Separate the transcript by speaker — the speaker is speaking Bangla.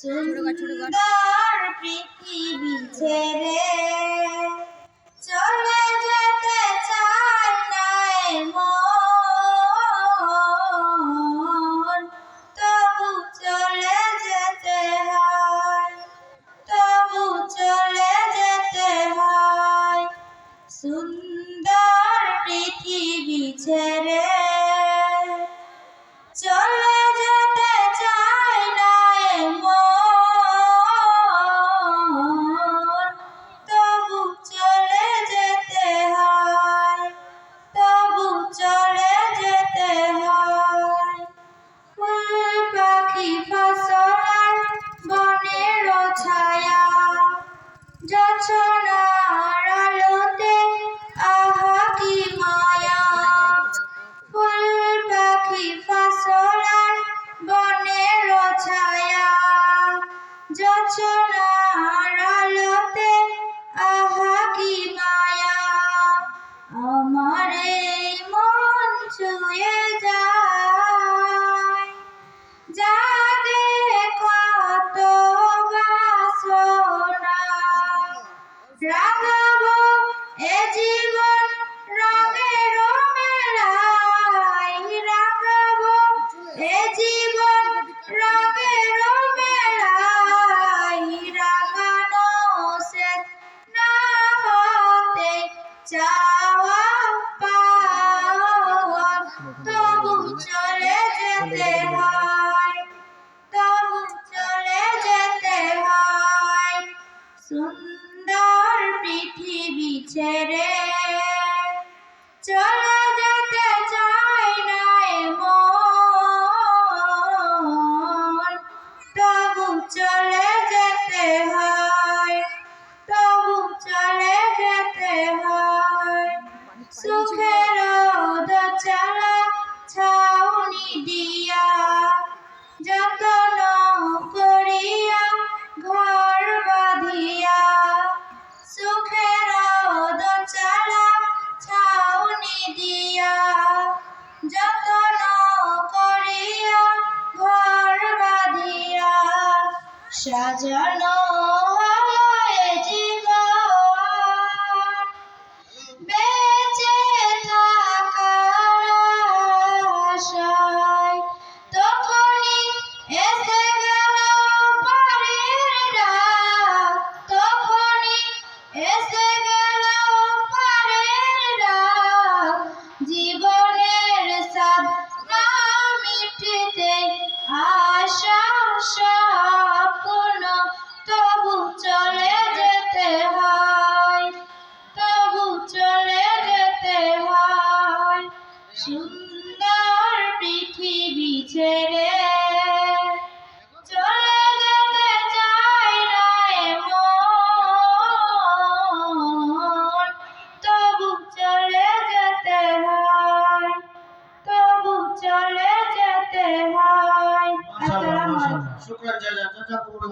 Speaker 1: সুন্দর পৃথিবী ছেড়ে চলে যেতে চায় না মন, তবু চলে যেতে হয়, তবু চলে যেতে হয়। সুন্দর পৃথিবী ছেড়ে চলে যেতে চায় না মন, তবু চলে যেতে হয়, তবু চলে যেতে হয়। ফুল পাখি ফসল বনের ছায়া জোছনার আলোতে আহা কি মায়া। ফুল পাখি ফসল বনের ছায়া জোছনার আলোতে আহা কি মায়া। আমার এই মন ছুঁয়ে যায়, জাগে কত বাসনা। রাঙাবো এ জীবন রঙের মেলায়, রাঙাবো এ জীবন রঙের মেলায়। রাঙানো শেষ না হতে চাওয়া পাওয়া, তবু চলে যেতে হয়, তবু চলে যেতে হয়। সুন্দর পৃথিবী ছেড়ে চলে যেতে চায় না মন, তবু চলে যেতে হয়, তবু চলে যেতে হয়। সুখের দোচালা ছাউনি দিয়া যতন করিয়া ঘর বাঁধিয়া, সুখের দোচালা ছাউনি দিয়া যতন করিয়া ঘর বাঁধিয়া। সাজানো হলো এ জীবন বেঁচে থাকার আশায়, তখনই এসে গেল পরের রাত, তখনই এসে গেল পরের রাত। জীবনের স্বাদ না মিটতে আশা স্বপ্ন, তবু চলে যেতে হয়, তবু চলে যেতে হয়। সুন্দর পৃথিবী ছেড়ে চলে যেতে চায় না মন, তবু চলে যেতে হয়, তবু চলে যেতে হয়। আসসালামু আলাইকুম।